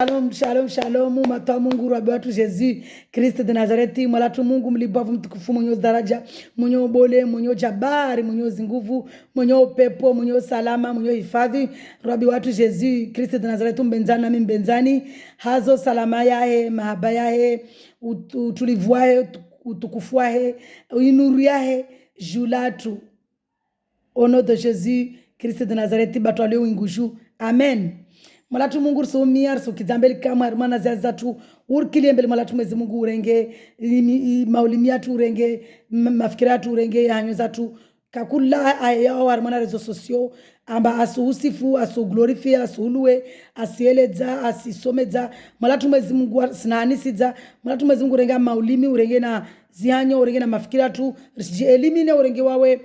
Shalom, shalom, shalom. Matoa Mungu rabi watu Yesu Kristo de Nazareti. Mwalatu Mungu mlibavu mtukufu, mwenye daraja, mwenye ubole, mwenye jabari, mwenye nguvu, mwenye upepo, mwenye salama, mwenye hifadhi. Rabi watu Yesu Kristo de Nazareti, mbenzani na mbenzani. Hazo salama yahe, mahaba yahe, utulivu yahe, utukufu yahe, inuru yahe, julatu. Au nom de Jésus Christ de Nazareti, batwale winguju. Amen. Malatu Mungu rusumia kizambeli kama hermana zatu urkilie mbele malatu Mwenyezi Mungu urenge maulimi yatu urenge mafikira yatu urenge hanyo zatu kakula ayao hermana rezo sosio amba asuhusifu asu glorify asuhuluwe asieleza asisomeza malatu Mwenyezi Mungu sinanisiza malatu Mwenyezi Mungu urenge maulimi urenge na zihanyo urenge na mafikira yatu elimine urenge wawe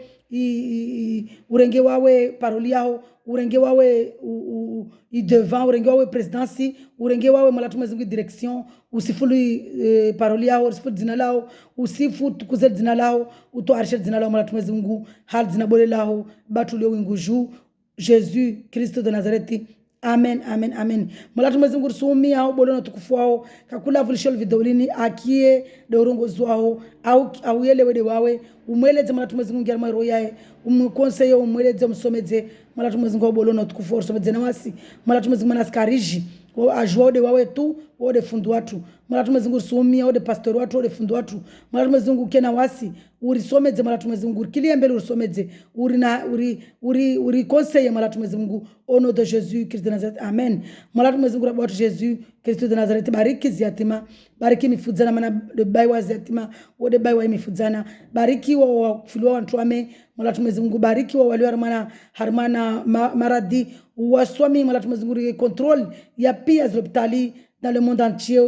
urenge wawe paroli yao urenge wawe devant urenge wawe presidency urenge wawe malatu Mwenyezi Mungu direction usifulu paroli yao usifulu jina lao usifu tukuze jina lao utoarishe jina lao malatu Mwenyezi Mungu hal jina bole lao batulio winguju Jésus Christ de Nazareti. Amen, amen, amen. Malatu Mwenyezi Mungu rusumia au bolo na tukufu wao kakula vulishol videolini akie de urongozi wao au yele wede wawe umweleze malatu Mwenyezi Mungu yarma roho yae umkonseye umweleze umsomeze malatu Mwenyezi Mungu bolo na tukufu usomeze na wasi malatu Mwenyezi Mungu naskariji ajua ode wawe tu ode fundu watu malatu Mwenyezi Mungu rusumia ode pastor watu ode fundu watu malatu Mwenyezi Mungu kena wasi urisomeze malatu Mwenyezi Mungu kilie mbele urisomeze uri konseye malatu Mwenyezi Mungu au nom de Jésus Christ de Nazareth. Amen. Malatu Mwenyezi Mungu rabatu Jésus Christ de Nazareth, bariki ziatima bariki mifudzana mana de baiwa ziatima ode baiwa mifudzana bariki wa kufiliwa watu wame malatu Mwenyezi Mungu bariki wa waliwa harmana maradi waswami malatu Mwenyezi Mungu control ya pia hospitali dans le monde entier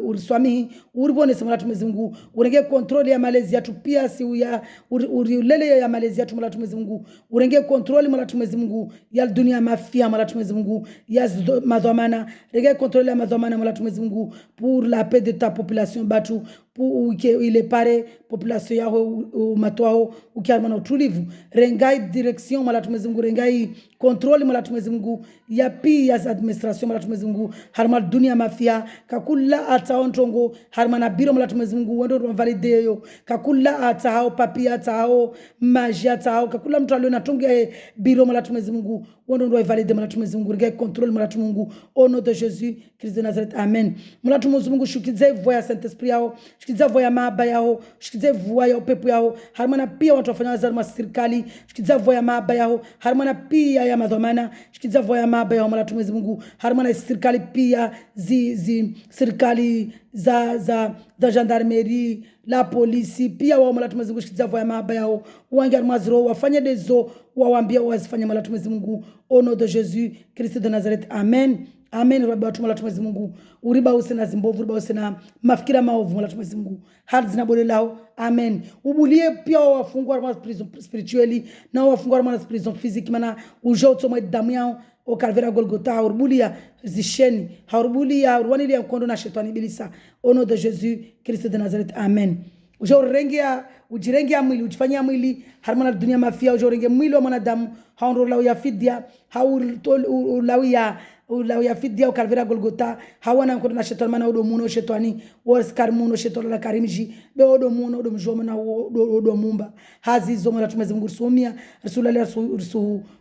uriswami uribone malatu Mwenyezi Mungu urenge control ya malezi yetu pia si ya urilele ya malezi yetu malatu Mwenyezi Mungu urenge control malatu Mwenyezi Mungu ya dunia mafia malatu Mwenyezi Mungu ya madhamana renge control ya madhamana malatu Mwenyezi Mungu pour la paix de ta population batu pour il est paré population yao matwao ukiarmana utulivu rengai direction malatu Mwenyezi Mungu rengai control malatu Mwenyezi Mungu ya pia administration malatu Mwenyezi Mungu harma dunia mafia kakula ataontongo harmana biro malatu Mwenyezi Mungu wendo valide yo kakula atao papia atao magia atao kakula mtu alio natonge biro malatu Mwenyezi Mungu wendo valide malatu Mwenyezi Mungu rengai control malatu Mungu au nom de Jésus Christ de Nazareth. Amen. Malatu Mwenyezi Mungu shukize voya Saint Esprit yao shikiza voya mahaba yao shikiza voya upepo yao harmana pia watu wafanya wazaruma serikali shikiza voya mahaba yao harmana pia ya madhamana shikiza voya mahaba yao malatu Mwenyezi Mungu harmana serikali pia serikali za gendarmerie la polisi pia wao malatu Mwenyezi Mungu shikiza voya mahaba yao wangi almazro wafanye dezo waambia wazifanye malatu Mwenyezi Mungu au nom de Jésus Christ de Nazareth. Amen. Amen. Rabbi watu malatu Mwenyezi Mungu uriba usena zimbovu uriba usena mafikira maovu malatu Mwenyezi Mungu hadi zinabole lao. Amen. Ubulie pia wafungwa wa prison spiritually na wafungwa wa prison physique mana ujoto mwa damu yao o Calvaire Golgotha urbulia zisheni urbulia urwani ya mkondo na shetani bilisa au nom de Jésus Christ de Nazareth. Amen. Ujirengia mwili ujifanyia mwili harmana dunia mafia ujorenge mwili wa mwanadamu haondola ya fidia ulawia fidia Calvaire Golgotha hawana mkondo na shetani mana odo muno shetani waskar muno shetani la karimji be odo muno odo mjoma na odo mumba hazizo malatu Mwenyezi Mungu rusumia rasulullah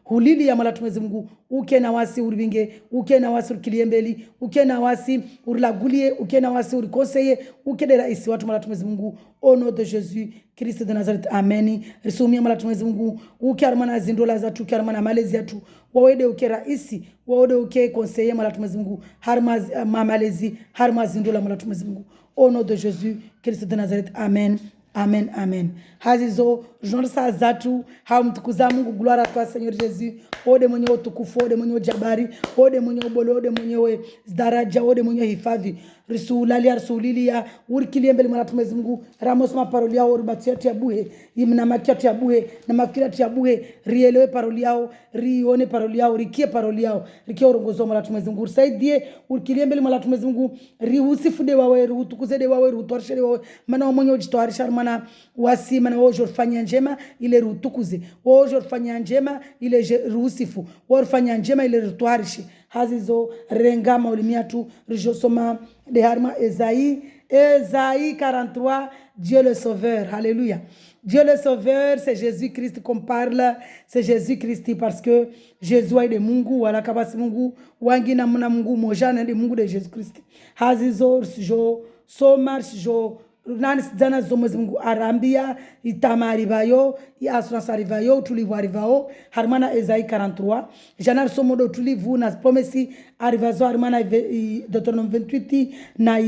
hulili ya malatu Mwenyezi Mungu uke na wasi uribinge uke na wasi urkiliembeli uke na wasi urlagulie uke na wasi urikoseye uke de raisi watu malatu Mwenyezi Mungu au nom de Jésus Christ de Nazareth. Amen. Risumia malatu Mwenyezi Mungu uke armana zindola za tu armana malezi yetu wawede uke raisi wawede uke conseiller malatu Mwenyezi Mungu harma malezi harma zindola malatu Mwenyezi Mungu au nom de Jésus Christ de Nazareth. Amen. Amen, amen. Hazizo jonsa zatu hamtukuza Mungu gloire kwa Seigneur Jésus ode mwenye utukufu ode mwenye jabari ode mwenye ubolo ode mwenye daraja ode mwenye hifadhi risulilia urikilie mbele malatu Mwenyezi Mungu ramos ma paroli yao urbatia tia buhe imna makia tia buhe na mafikira tia buhe rielewe paroli yao rione paroli yao rikie paroli yao rikie urongozo malatu Mwenyezi Mungu saidie urikilie mbele malatu Mwenyezi Mungu rihusifu de wawe rutukuze de wawe rutorshe de wawe mana mwenye ujitoarisha mana wasi mana wojo fanya njema ile rutukuze wojo fanya njema ile ruhusifu wojo fanya njema ile rutoarishe hazizo renga maulimiatu rijosoma de harma Esaïe 43. Dieu le Sauveur, alléluia. Dieu le Sauveur, c'est Jésus-Christ qu'on parle, c'est Jésus-Christ parce que Jésus est de Mungu, wala kabasi Mungu, wangi na Mungu, mojana de Mungu de Jésus-Christ. Hazizo jo somar jo nani zana zomwezi Mungu arambia itamari vayo asuransari vayo tulivu arivao harmana Esaïe 43 janar somodo tulivu na promesi arivazo harmana Deutéronome 28 na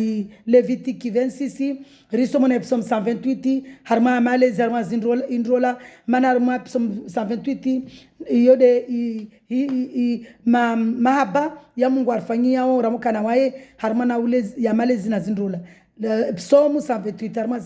Levitique 26 risomona Psaume 128 harmana malezi harmana indrola mana harmana Psaume 128 yode mahaba ya Mungu arfanyia ramukana wae harmana ulezi ya malezi na zindrola Psomu 128 harma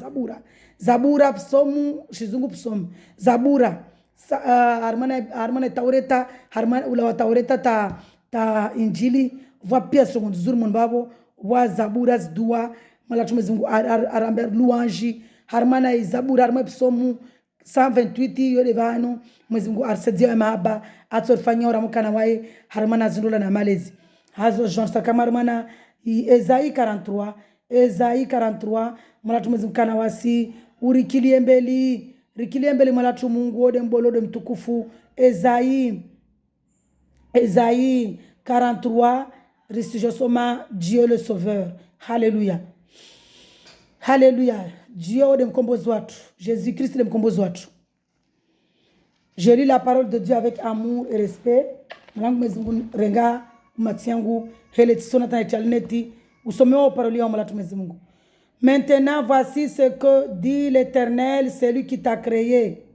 Zabura psomu shizungu psomu Zabura harmana Taureta harmana ula Taureta ta Injili va pia seconde zuru monbabo wa Zabura zdua mala tumezungu arambe louange harmana Zabura harma psomu 128 yode vano mwezingu arsedia mahaba atsorfanya oramukana wae harmana zindula na malezi hazo Jean sakama harmana Esaïe 43 Esaïe 43 mwalatu mzimkana wasi urikilie mbeli mwalatu Mungu ode mbolo mtukufu Esaïe 43 risijosoma Dieu le Sauveur. Alléluia. Alléluia. Dieu ode mkombozi watu. Jésus-Christ ode mkombozi watu. Je lis la parole de Dieu avec amour et respect. Mwangu mzungu renga matiangu hele tisona tanetalneti. Maintenant, voici ce que dit l'Éternel, celui qui t'a créé.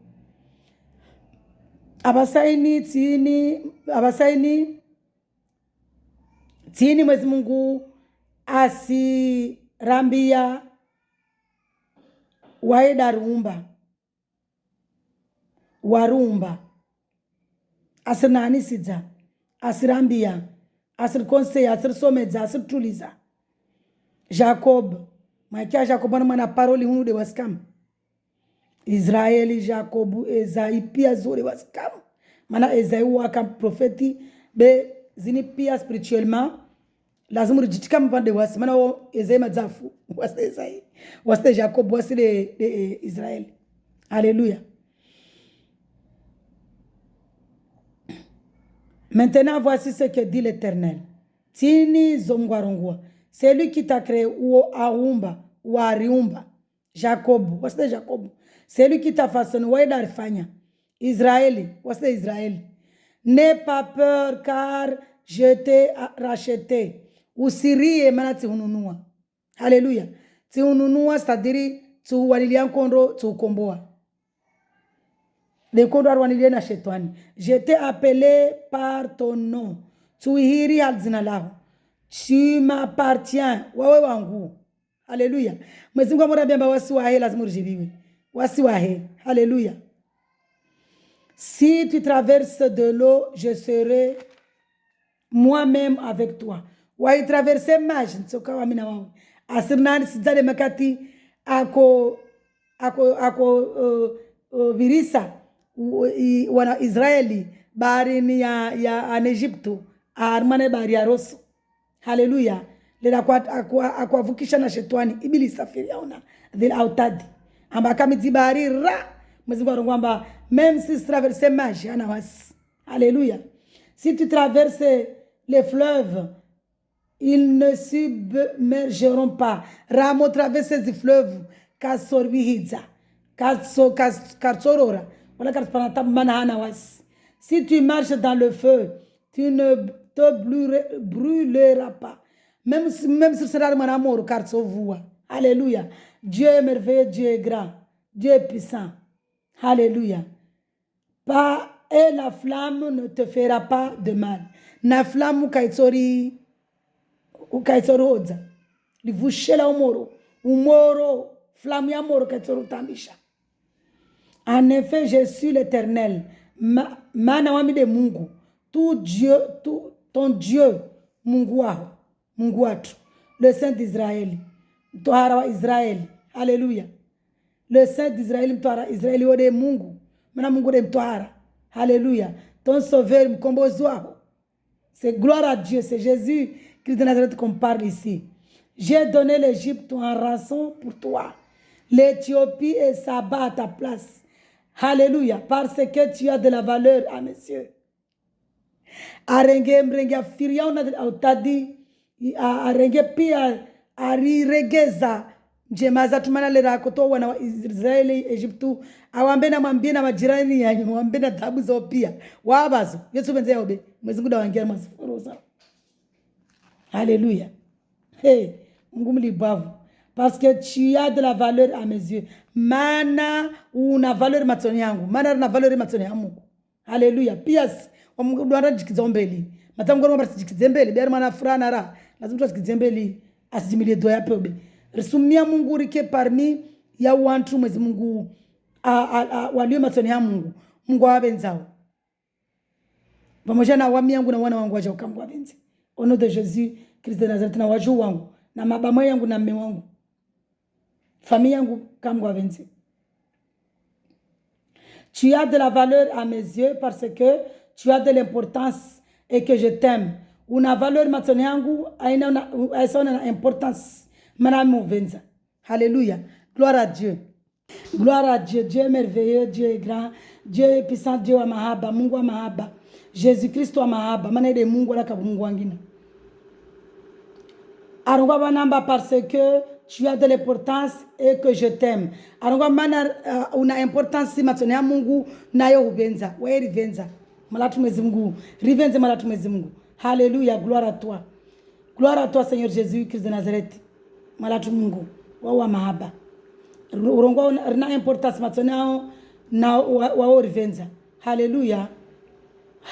Abasaini mwezi Mungu asirambia waeda warumba asirnani sidza asirambia asirkonseya asirsomedza asirtuliza Jacob, makia Jacob mana parole hunu de waskam. Israeli, Jacob, Esaïe pia zore waskam. Mana Esaïe waka profeti be zini pia spirituellement. Lazima rijitika mpande wasi. Mana Esaïe mazafu wasi Esaïe. Wasi Jacob wasi de Israel. Alléluia. Maintenant voici ce que dit l'Éternel. Tini zomgwarongwa. C'est lui qui t'a créé ou aumba ou ariumba. Jacob, what's the Jacob? C'est lui qui t'a façonné ou d'arfanya. Israël, what's the Israël? N'aie pas peur car je t'ai racheté. Ou sirie mana ti ununua. Alléluia. Ti ununua c'est-à-dire tu wanilia nkondo tu komboa. Les kondo wanilia na shetwani. Je t'ai appelé par ton nom. Tu hiri alzina lao. Tu m'appartiens. Wawe wangu. Alléluia. Mwezi Mungu amurabia wasiwahe lazima ujibiwe. Wasiwahe. Alléluia. Si tu traverses de l'eau, je serai moi-même avec toi. Wa traverser maj nsoka wa mina wangu. Asirnani sizale makati ako virisa wana Israeli baharini ya Egypto armane bahari ya Rosso. Alléluia. Lera akavukisha na shetani ibili safiri yaona dhil autadi amba kamiti bahari ra mwezi kwa ngwamba même si tu traverses maj ana wasi. Alléluia. Si tu traverses les fleuves, ils ne submergeront pas. Ramo traverse les fleuves kasorbihiza katsorora wala katpanata manana wasi. Si tu marches dans le feu, tu ne te brûleras pas. Même si c'est mon amour, car c'est vous. Alléluia. Dieu est merveilleux, Dieu est grand, Dieu est puissant. Alléluia. Et la flamme ne te fera pas de mal. Na flamme ukaitori oza. Livushela umoro, flamme ya moro kaitori utambisha. En effet, je suis l'Éternel. Mana wami de Mungu. Ton Dieu, Mungu watu. Le Saint d'Israël. Mtohara wa Israël. Alléluia. Le Saint d'Israël, mtohara Israël wode Mungu. Mana Mungu de mtohara. Alléluia. Ton sauveur mkombozi wako. C'est gloire à Dieu. C'est Jésus, Christ de Nazareth qu'on parle ici. J'ai donné l'Égypte en rançon pour toi. L'Éthiopie et Saba à ta place. Alléluia. Parce que tu as de la valeur à mes yeux. Arenge mrenge afiria una autadi. Arenge pia ariregeza. Njemaza tumana lera kutoa wana wa Israeli Egyptu. Awambe na mwambie na majirani yanyu. Mwambie na taabu zao pia. Wabazo. Yesu benze obe. Mwezi nguda wangia masifuruza. Alléluia. Hey. Mungu mlibavu. Parce que tu as de la valeur à mes yeux. Mana una valeur matoni yangu. Mana una valeur matoni yangu. Alléluia. Pias. Wa Mungu ndo anajikizombeli. Matamu ngono mbara sijikizombeli. Beri mana furana ra. Lazima tu asikizombeli. Asijimilie doya peobe. Risumia Mungu rike parmi ya wantu mwezi Mungu. Walio matoni ya Mungu. Mungu wabenzao. Pamoja na wami yangu na wana wangu waja ukambu wabenzi. Au nom de Jésus, Christ de Nazareth na waju wangu. Na mabama yangu na mme wangu. Famille yangu kambu wabenzi. Tu as de la valeur à mes yeux parce que tu as de l'importance et que je t'aime. Una valeur matoni yangu aina una importance. Manami uvenza. Alléluia. Gloire à Dieu. Gloire à Dieu. Dieu est merveilleux, Dieu est grand, Dieu est puissant, Dieu wa mahaba, Mungu wa mahaba. Jésus-Christ wa mahaba. Mana ide Mungu wala kabu Mungu wangina. Arungwa banamba parce que tu as de l'importance et que je t'aime. Arungwa mana una importance matoni ya Mungu nayo uvenza. Wewe rivenza. Malatu mwezi Mungu. Rivenze malatu mwezi Mungu. Alléluia. Gloire à toi. Gloire à toi Seigneur Jésus Christ de Nazareth. Malatu Mungu. Wa mahaba. Urongwa na importance matoni yao na wa rivenza. Alléluia.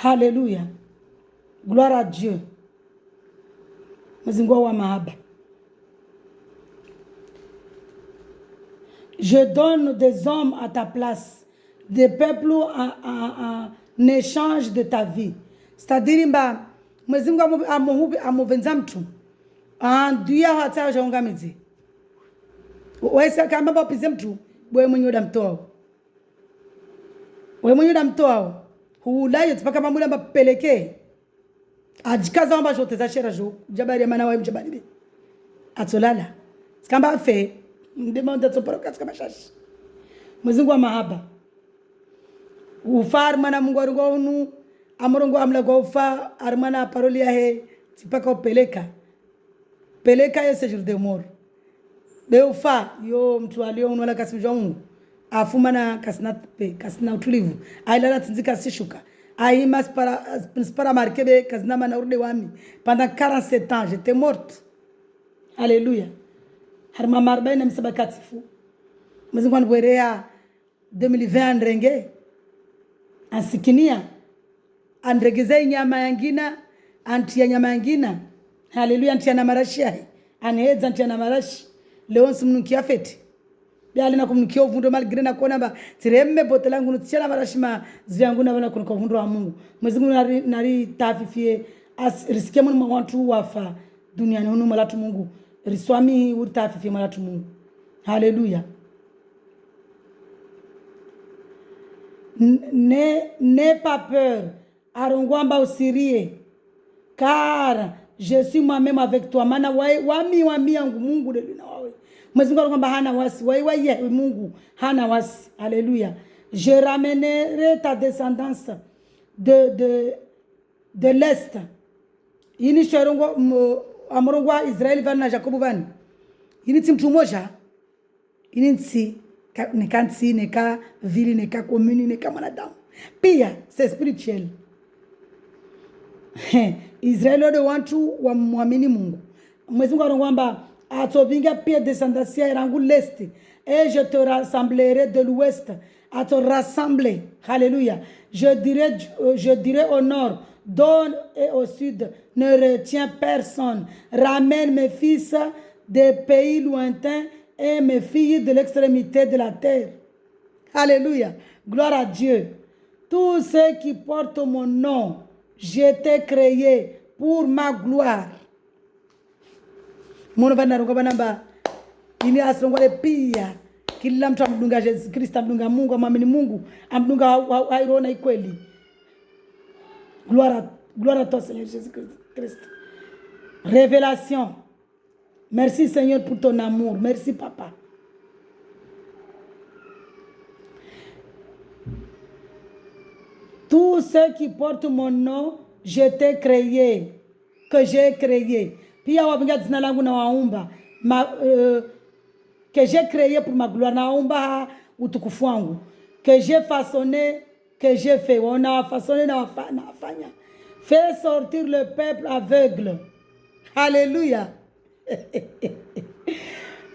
Alléluia. Gloire à Dieu. Mzingo wa mahaba. Je donne des hommes à ta place, des peuples en échange de ta vie. C'est-à-dire mba mzingo amovenza mtu. Nduya hata jaungamizi. Wesa kamba bapize mtu, wewe mwenyewe damtoa. Wewe mwenyewe damtoa. Hulayo tupaka mambo amba peleke. Ajikaza amba jote za shera jo jabari mana wa mjabari be atolala skamba fe ndemanda toporoka skamba shashi mwezingu wa mahaba ufar mana Mungu arungo unu amorongo amla go ufa armana paroli ya he tipaka peleka yo séjour de mort be ufa yo mtu alio unu wala kasimjwa Mungu afuma na kasina utulivu ailala tinzika sishuka. Aïe, para marquer kazinama na urudi wami. Pendant 47 ans, j'étais morte. Alléluia. Harma marba ina msabakatifu. Mwezingu anbwerea 2020 andrenge. Ansikinia. Andregeze nyama yangina. Antia nyama yangina. Alléluia. Antia na marashi yahi. Aneheza antia na marashi. Leonsi mnukia feti. Biali na kumnikio vundo malgré na kuona ba tiremme botela ngunu tiana marashima zyangu na bana kunuka vundo wa Mungu Mwezingu nari tafifie as riske mun mwantu wafa duniani hunu malatu Mungu riswami uri tafifie malatu Mungu. Alléluia. N'aie pas peur arongwamba usirie car je suis moi-même avec toi. Mana wami yangu Mungu de na wawe Mwezingu arongwamba hana wasi waiwaye Mungu hana wasi. Alléluia. Je ramènerai ta descendance de l'est. Ini shorongo amorongwa Israeli vana Jacob vani. Ini timtu moja. Ini nsi nika nsi nika vili nika commune nika mwanadamu. Pia c'est spirituel. Israeli wade wantu wa muamini Mungu. Mwezingu arongwamba atobinga pia descendancia irangu l'est et je te rassemblerai de l'ouest à te rassembler. Alléluia. Je dirai au nord, donne et au sud, ne retiens personne. Ramène mes fils des pays lointains et mes filles de l'extrémité de la terre. Alléluia. Gloire à Dieu. Tous ceux qui portent mon nom, je t'ai créé pour ma gloire. Mono vana rongo banamba ini asrongwale pia kila mtu amdunga Jesus Kristo amdunga Mungu amwamini Mungu amdunga hairona ikweli. Gloire Gloire à toi, Seigneur Jésus-Christ. Révélation. Merci, Seigneur, pour ton amour. Merci, Papa. Tous ceux qui portent mon nom, je t'ai créé, que j'ai créé. Pia wabinga jina langu na waumba que j'ai créé pour ma gloire, na waumba utukufu wangu, que j'ai façonné, que j'ai fait. On a façonné na wafanya. Fais sortir le peuple aveugle. Alléluia.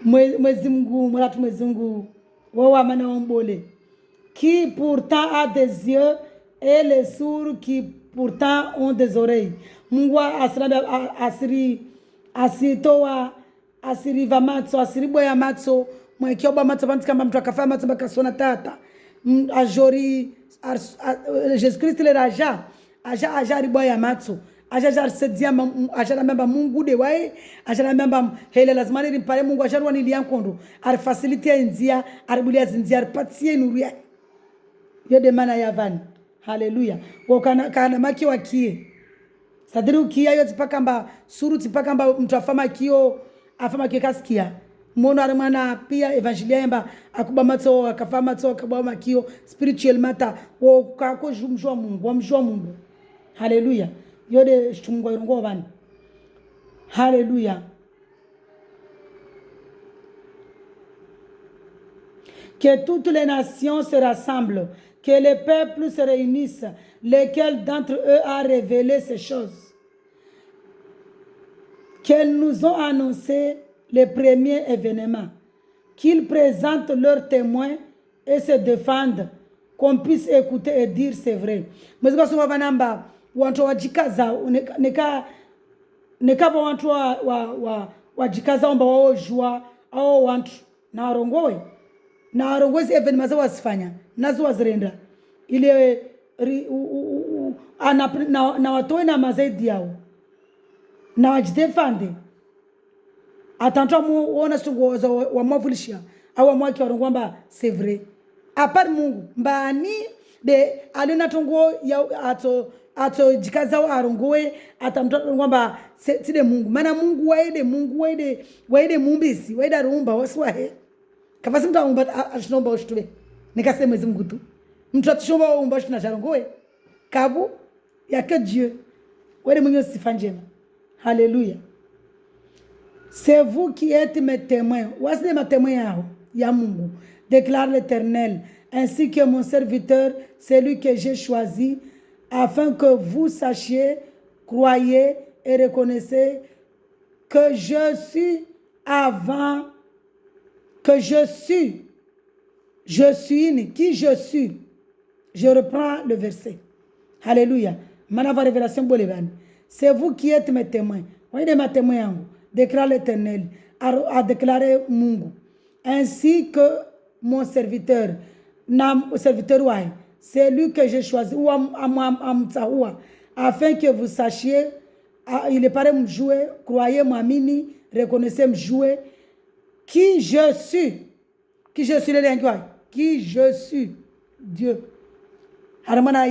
Mwezi Mungu, mwatu mwezi Mungu, wawa mana ombole, qui pourtant a des yeux et les sourds qui pourtant ont des oreilles. Mungu asiri vamatso, asiri boya matso, mwekioba matso bantu kamba mtu akafa matso bakasona tata. Ajori Jesus Christ le raja, aja riboya matso. Aja sedia aja memba Mungu de wai, aja memba hele lazimani rimpare Mungu aja rwani liankondo, ar facilite nzia, ar bulia zinzia, ar patie nuria. Yo de mana yavan. Haleluya. Kana maki wakie. Sadiri ukia yo tipakamba suru tipakamba mtu afama kio kasikia. Mono arimana pia evangelia yamba akuba matso akafa matso akaba makio spiritual mata wo kako jumjwa Mungu, wamjwa Mungu. Haleluya. Yo de shtumgo irongo van. Haleluya. Que toutes les nations se rassemblent, que les peuples se réunissent, lesquels d'entre eux a révélé ces choses, qu'elles nous ont annoncé les premiers événements, qu'ils présentent leurs témoins et se défendent, qu'on puisse écouter et dire c'est vrai. Mais ce que vanamba wantu wajikaza neka ba wantu wajikaza omba wao jua au wantu na warongowe na warongozi evenement zao wasifanya nazo wazirenda ile na watoe na mazaidi yao na wajidefande atantoa muona stungo wa mwavulishia au mwaki warongwamba c'est vrai à part Mungu mbani de alina tongo ya ato jikaza wa arongoe atamtoa ngwamba side Mungu maana Mungu waide mumbisi waida rumba waswahe kafasi mtu aumba ashnomba ushtube nikasema Mwenyezi Mungu tu mtu atashomba aumba ushtina charongoe kabu yake Dieu waide mwenye sifa njema. Haleluya. C'est vous qui êtes mes témoins. Voici mes témoins ya Mungu, déclare l'Éternel, ainsi que mon serviteur, celui que j'ai choisi, afin que vous sachiez, croyez et reconnaissez que je suis avant, que je suis qui je suis. Je reprends le verset. Alléluia. Manava révélation bolevan. C'est vous qui êtes mes témoins. Voyez mes témoins, déclare l'Éternel, a déclaré Mungu, ainsi que mon serviteur, c'est lui que j'ai choisi, afin que vous sachiez, il est pareil me jouer, croyez m'amini, reconnaissez me jouer, qui je suis, qui je suis, Dieu. Harmana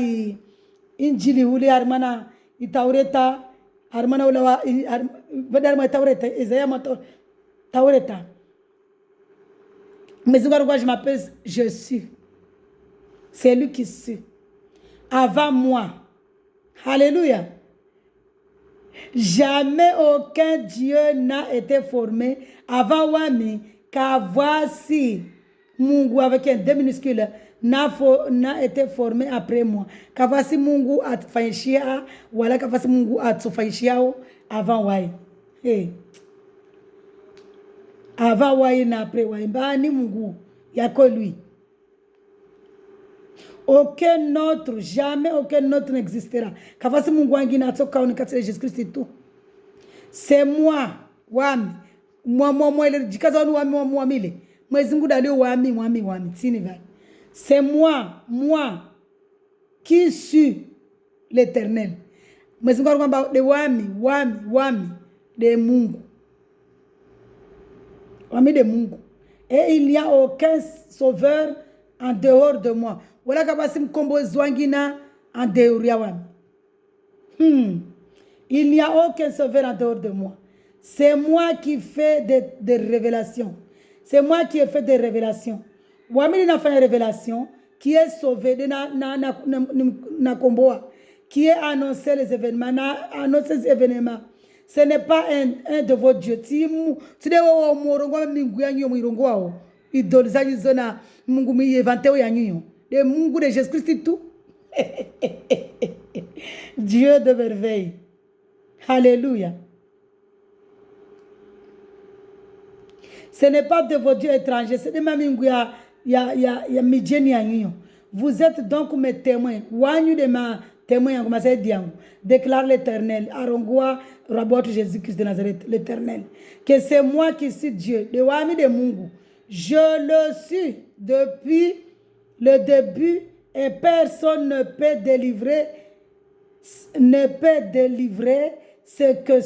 injili ule harmana itaureta harmana ulawa vedar taureta Isaïa taureta. Mais je m'appelle je suis. C'est lui qui suis. Avant moi. Alléluia. Jamais aucun Dieu n'a été formé avant Wami, car voici Mungu avec un D minuscule n'a été formé après moi. Car voici Mungu atufanyishia wala car voici Mungu atufanyishia avant Wai. Hey. Avant Wai na après Wai. Mbani Mungu yako lui. Aucun autre, jamais aucun autre n'existera. Car voici Mungu wangi na toka unikatile Jésus-Christ et tout. C'est moi, wami. Moi, le jikaza wami wamile. Mwezi Mungu dalio wami. Tini vani. C'est moi, qui suis l'Éternel. Mwezi Mungu kwamba de wami, de Mungu. Wami de Mungu. Et il n'y a aucun sauveur en dehors de moi. Wala kabasi mkombo zwangina en dehors ya wami. Il n'y a aucun sauveur en dehors de moi. C'est moi qui fais des révélations. C'est moi qui ai fait des révélations. Wamini n'a fait une révélation qui est sauvé de na komboa, qui est annoncé les événements, annoncé les événements. Ce n'est pas un de vos dieux. Si tu es morongo mingu ya nyo mirongo wao, idol za zona mungu mi evante ya nyo. De mungu de Jésus Christ tout. Dieu de merveille. Alléluia. Ce n'est pas de vos dieux étrangers, c'est de ma mingu ya midjeni ya nyo. Vous êtes donc mes témoins. Wanyu de ma témoin, déclare l'Éternel. Arongwa, rabot Jésus-Christ de Nazareth, l'Éternel. Que c'est moi qui suis Dieu. De Wami de Mungu. Je le suis depuis le début et personne ne peut délivrer ce que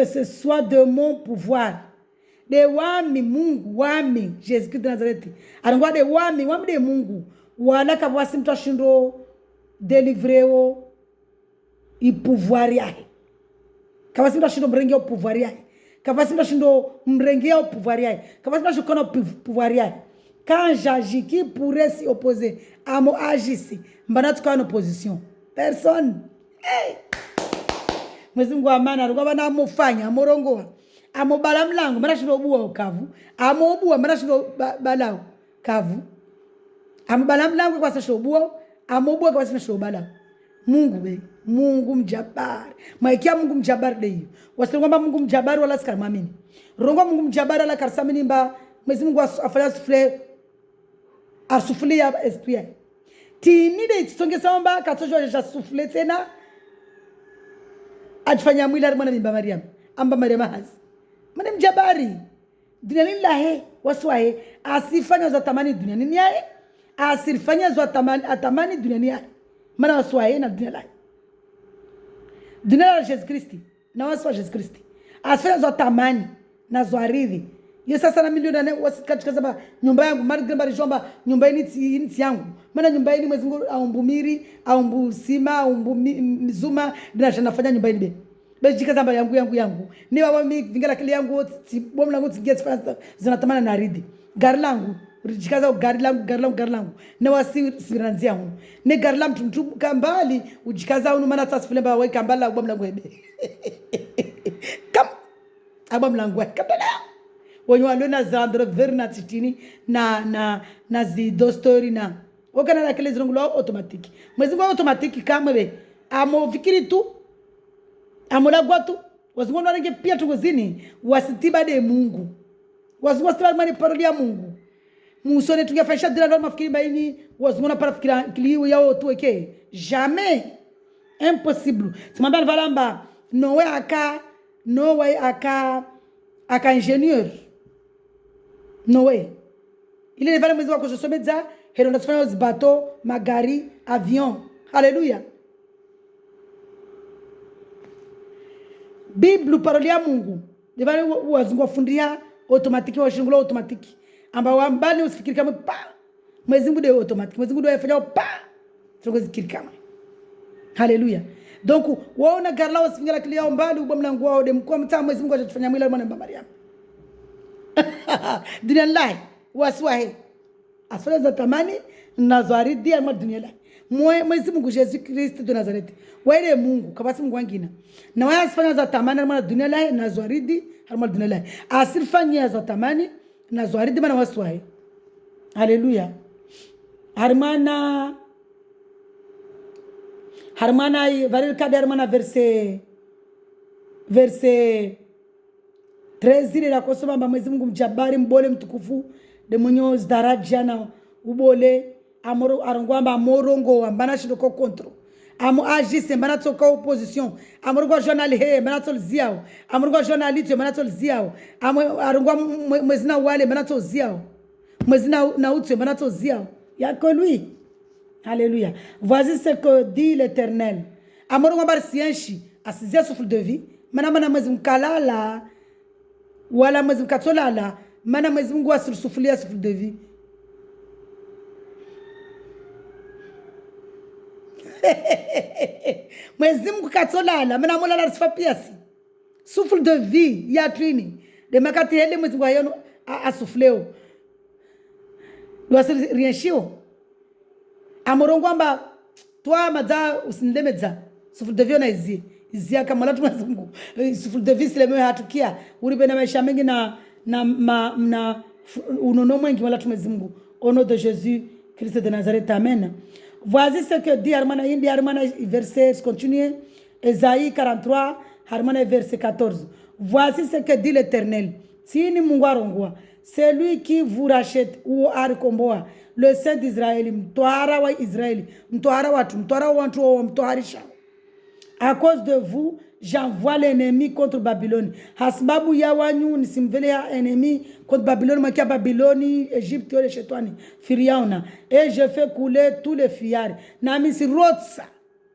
ce soit de mon pouvoir. De Wami Mungu, Wami Jésus-Christ de Nazareth. Arongwa de Wami de Mungu. Wala kabwasi mtu ashindo délivrer i pouvoir yake. Kabwasi mtu ashindo mrenge o pouvoir yake. Kabwasi mtu ashindo mrenge o pouvoir yake. Kabwasi mtu ashindo pouvoir yake. Quand j'agis, qui pourrait s'y opposer à mon agissé? Mbana tukawa en opposition. Personne. Hey! Mwezi Mungu amana rukwaba na mufanya amorongoa. Amobala mlango mbana ashindo obuwa kavu. Amobuwa mbana ashindo balao kavu. Amobala mlango kwa sasho obuwa. Amobuwa kwa sasho balao. Mungu be. Mungu mjabari. Maikia Mungu mjabari leyo. Wasirongwa Mungu mjabari wala sikari mamini. Rongwa Mungu mjabari wala karisamini mba. Mwezi Mungu afanya sufle. Asufle ya esprit. Tinide itisonge samba katojo ya sufle tena. Ajifanya mwila mwana mimba Mariam. Amba Mariam hazi. Mwana mjabari. Dunia nini lahe. Waswahe. Asifanya za tamani dunia nini yae. Asifanya za tamani dunia nini yae. Mana waswahe na dunia lahe. Dunia la Jesus Christi. Na waswa Jesus Christi. Asifanya za tamani. Na zwaridhi. Yo sasa na milioni na wasikatika zaba nyumba yangu mari gramba jomba nyumba ini yangu maana nyumba ini Mwezi Mungu aumbumiri aumbusima aumbumizuma nafanya nyumba ini be jika zamba yangu ni baba mi vingala kile yangu bomu langu tingesi fanya zinatamana na ridi gari langu jikaza gari langu na wasiranzi yangu ne gari langu mtu kambali ujikaza unu maana tasifule ba wai kambala bomu langu ebe kam abomu langu kabela Wanyo na zandro verna titini na zido story na wakana na kile zirungulo automatique Mwezi Mungu automatique kama be amo fikiri tu amola gwatu wazingo wanenge pia tugozini wasitiba de Mungu wazingo stiba mani paroli ya Mungu musone tungefanya dira ndo mafikiri baini wazingo na para fikira kiliyo yao tu eke jamais impossible simambia valamba no way aka ingénieur no way. Il est vraiment besoin que je sois médecin. Et on a fait des bateaux, magari, avion. Alléluia. Bible parole ya Mungu. Devani wazungu wafundia automatique wa shingula automatique. Amba wambali usifikiri kama pa. Mwezi Mungu de automatique. Mwezi Mungu de yafanya pa. Tungo zikiri kama. Alléluia. Donc waona garla usifikira kile yao mbali ubamlangu wao de mkuu mtaa Mwezi Mungu atafanya mwila mwana Mariam. Dunia lai waswahe asfala za tamani na zwaridi ya dunia lai Mwezi Mungu Jésus Christ de Nazareth waile Mungu kabasi Mungu wangina na waya asfanya za tamani na dunia lai na zwaridi harma dunia lai asifanya za tamani na zwaridi mana waswahe. Haleluya. Harmana varil kadi harmana verse 13 la kusoma mba Mwezi Mungu mjabari mbole mtukufu de mwenye daraja na ubole amoro arongwamba amorongo ambana shidoko kontro amo agise mbana toka opposition amorgo journal he mbana tolziao amorgo journaliste mbana tolziao amo arongwa Mwezi na wale mbana tolziao Mwezi na utu mbana tolziao yako lui. Alléluia. Voici ce que dit l'Éternel. Amorgo bar sienchi asizia souffle de vie mana Mwezi mkalala wala Mwezi mkatolala mana Mwezi Mungu asisufulia souffle de vie. Mwezi Mungu katolala mna mola la sifa piasi. Souffle de vie ya twini. De makati hele mwezi Mungu ayono asufleo. Doa rienshio. Amorongo amba toi madza usinlemedza. Souffle de vie ona izia kama la mwezi Mungu. Souffle de vie sileme hatukia. Uribe na maisha mengi na unono mwengi wala mwezi Mungu. Au nom de Jésus Christ de Nazareth, amen. Voici ce que dit Harmana Indi, Harmana verset continue, Esaïe 43, Harmana verset 14. Voici ce que dit l'Éternel. Tini Mungwarongwa, c'est lui qui vous rachète ou Arikomboa, le Saint d'Israël, Mtohara wa Israël, Mtohara watu, Mtohara wantu wa Mtoharisha. À cause de vous, j'envoie l'ennemi contre Babylone. Hasbabu ya wanyu nisimvele ya ennemi contre Babylone, makia Babylone, Égypte, le chetwani, Firiauna. Et je fais couler tous les fillards. Nami si rotsa,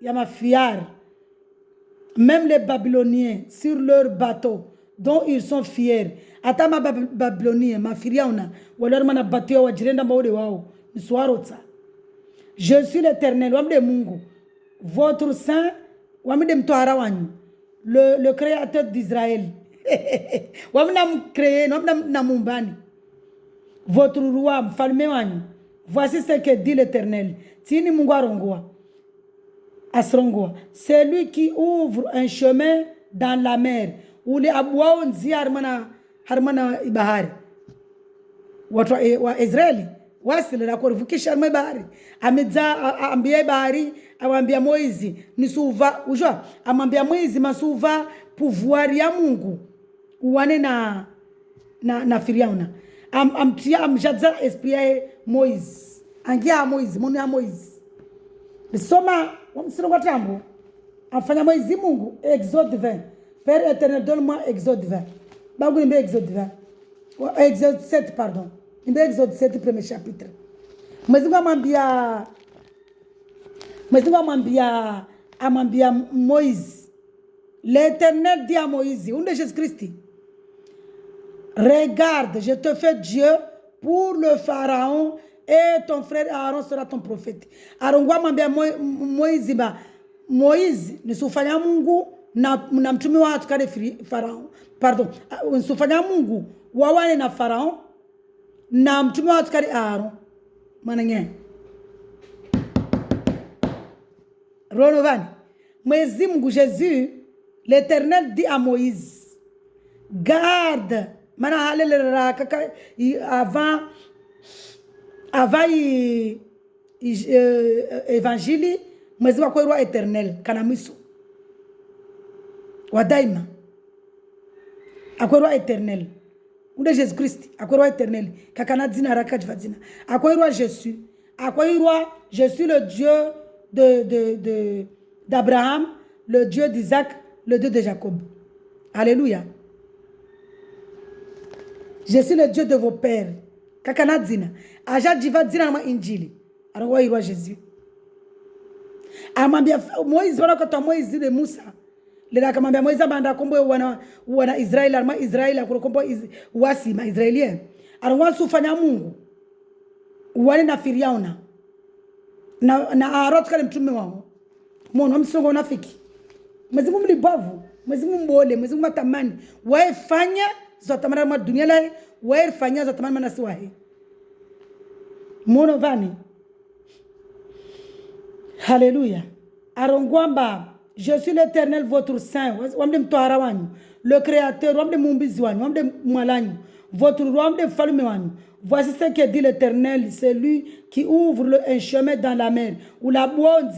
ya ma fiyard. Même les Babyloniens, sur leurs bateaux, dont ils sont fiers. Ata ma Babyloniens, ma Firiauna, ou alors ma bateau, wa jirenda maode wao, niswa rotsa. Je suis l'Éternel, wamde Mungu, votre saint, wamde mtohara wanyu. Le créateur d'Israël. Votre roi, mfalme wanyu. Voici ce que dit l'Éternel. Tini Mungu arongoa. Asrongoa. C'est lui qui ouvre un chemin dans la mer. Ule abwao nzia harmana ibahari. Watu wa Israeli. Wasile la kuruvukisha harmana ibahari. Amedza ambia ibahari. Amambia Moizi nisuva ujua amambia Moizi masuva pouvoir ya Mungu uwane na Firiauna amjadza esprit Moizi angia Moizi moni ya Moizi bisoma wamsiro kwa tambo afanya Moizi Mungu Exode 20 Père éternel donne-moi Exode 20 bagu nimbe Exode 20 Exode 7 pardon nimbe Exode 7 premier chapitre Moizi amambia Moïse. L'Éternel dit à Moïse, où est Jésus-Christ? Regarde, je te fais Dieu pour le Pharaon et ton frère Aaron sera ton prophète. Arongwa mambia Moïse ba Moïse nisufanya Mungu na mtume wa tukale Pharaon. Pardon, nisufanya Mungu wawane na Pharaon na mtume wa tukale Aaron. Manenge. Ronovani. Mwezi Mungu Jésus, l'Éternel dit à Moïse, garde, avant évangile, mwezi wa kwa éternel, kanamiso. Wadaima. Akwai éternel. Unde Jésus Christ, akwai éternel. Kakana dina raka jvadina. Akwai Jésus. Akwai je suis le Dieu d'Abraham, le Dieu d'Isaac, le Dieu de Jacob. Alléluia. Je suis le Dieu de vos pères. Kakana dina. Aja diva dina na injili. Arwa irwa Jésus. Amambia Moïse wana kwa Moïse de Musa. Lera kamambia Moïse banda kombo wana Israeli arma Israeli akukombo wasi ma Israelien. Arwa sufanya Mungu. Wale na Firiauna. Na Aaron kale mtume wao. Mwana msongo unafiki. Mwezi Mungu mlibavu, Mwezi Mungu mbole, Mwezi Mungu matamani. Wae fanya za tamani ma dunia la, wae fanya za tamani manasi wae. Mwana vani. Alléluia. Arongwamba, je suis l'Éternel votre saint. Wamde mtohara wanyu, le créateur, wamde mumbizi wanyu, wamde mwalanyu, votre roi, wamde mfalume wanyu. Voici ce que dit l'Éternel, c'est lui qui ouvre un chemin dans la mer, où la bonne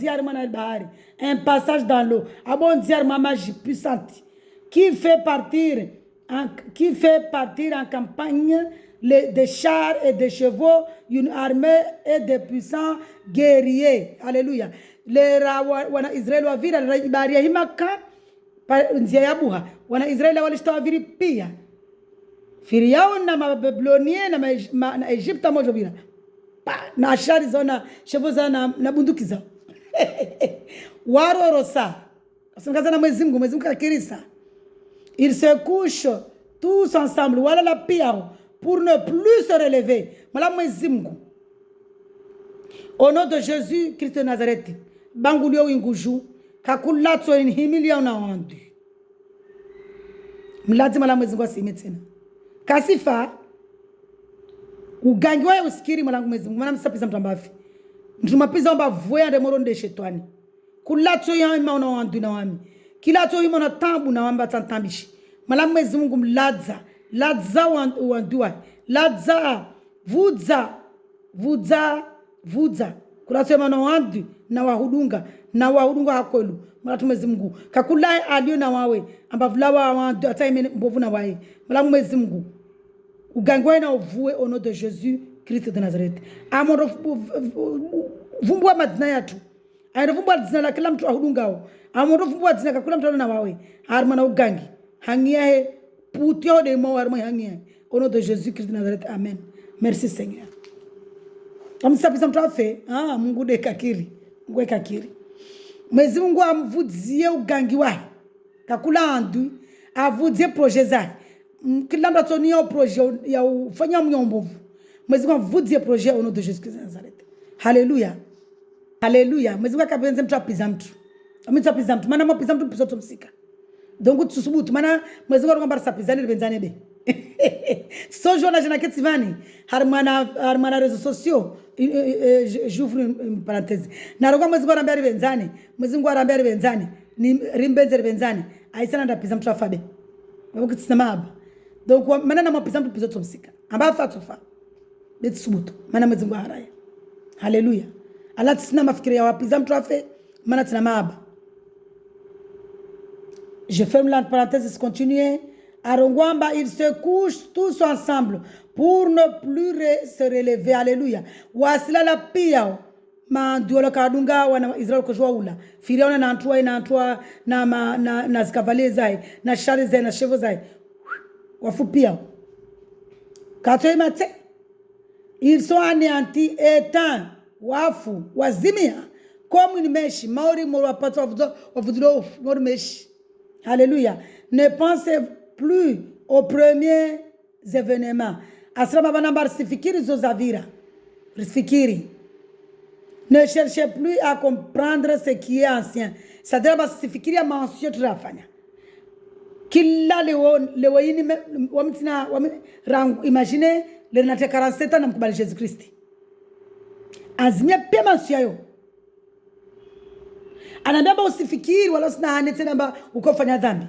un passage dans l'eau, ma magie puissante, qui fait partir en campagne des chars et des chevaux, une armée et des puissants guerriers. Alléluia. Les wana Israël wa vira baria himaka nzia yabuha wana Israël walishtawa viri pia. Firiauna na Babylonien na Egypte moja bila. Na ashari zona shevo za na bunduki zao. Warorosa. Asangaza na Mwezi Mungu kakirisa. Ils se couchent tous ensemble wala la pia pour ne plus se relever. Mala Mwezi Mungu. Au nom de Jésus Christ de Nazareth. bangulio winguju kakulatso in himilia na wandu mlati mala mwezi ngwa simetena kasifa ugangi wae usikiri mwanangu mwezi mwana msapiza mtambafi ntumapiza omba voya nde moronde shetwani kulatso ya ima una wandu na wami kilatso ima na tambu na wamba tantambishi mala mwezi mungu mladza ladza wanduwa ladza vudza kulatso ima na wandu na wahudunga hakolu mala tumwezi mungu kakulai alio na wawe amba vulawa wandu ata ime mbovu na wae mala mwezi mungu ugangwe na uvue au nom de Jésus Christ de Nazareth. Amoro vumbua madina yatu. Ayo vumbua dzina la kila mtu ahudungao. Amoro vumbua dzina ka kila mtu na wawe. Harma na ugangi. Hangia he putio de mo harma hangia. Au nom de Jésus Christ de Nazareth. Amen. Merci Seigneur. Amsapisa mtu afe. Mungu de kakiri. Mungu kakiri. Mwezi Mungu amvudzie ugangi wae. Kakula andu avudzie projet zake. Kila mtu atonia projet ya ufanya mnyombovu. Mwezi Mungu avudzie projet au nom de Jésus Christ de Nazareth. Haleluya. Haleluya. Mwezi Mungu akapenze mtu apiza mtu. Mtu apiza mtu. Maana mwapiza mtu pisoto msika. Donc tusubutu. Maana mwezi Mungu anakuambia sapizani libenzane be. Sojo na jana ketivani. Harmana réseaux sociaux. J'ouvre une parenthèse. Na roga mwezi Mungu anambia libenzane. Mwezi Mungu anambia libenzane. Ni rimbenze libenzane. Aisana ndapiza mtu afabe. Mwezi kusema haba. Donc maana na mwapiza mtu pisoto msika. Amba fatufa. Beti subutu. Maana mwezi Mungu haraya. Haleluya. Allah tsina mafikiri ya wapiza mtu afe. Maana tina maaba. Je ferme la parenthèse, continue. Arongwamba, ils se couchent tous ensemble pour ne plus se relever. Alléluia. Wasila la pia. Ma duola kadunga wana Israel kujua ula. Firiona na antua na zikavalie zai. Na shari zai na shevo zai. Wafu pia. Kato mate. Ils sont anéantis, éteints. Wafu. Wazimia. Comme une mèche. Maori moro wapato wavudulo moro mèche. Alléluia. Ne pensez plus aux premiers événements. Asrama banambar sifikiri zozavira. Sifikiri. Ne cherchez plus à comprendre ce qui est ancien. C'est-à-dire que sifikiri ya mansio tunafanya. Kila leo yini wamtina rangu imagine le nate 47 ans na mkubali Jésus Christ. Azimia pia mansio yo. Anadamba usifikiri wala sina hane tena mba ukofanya dhambi.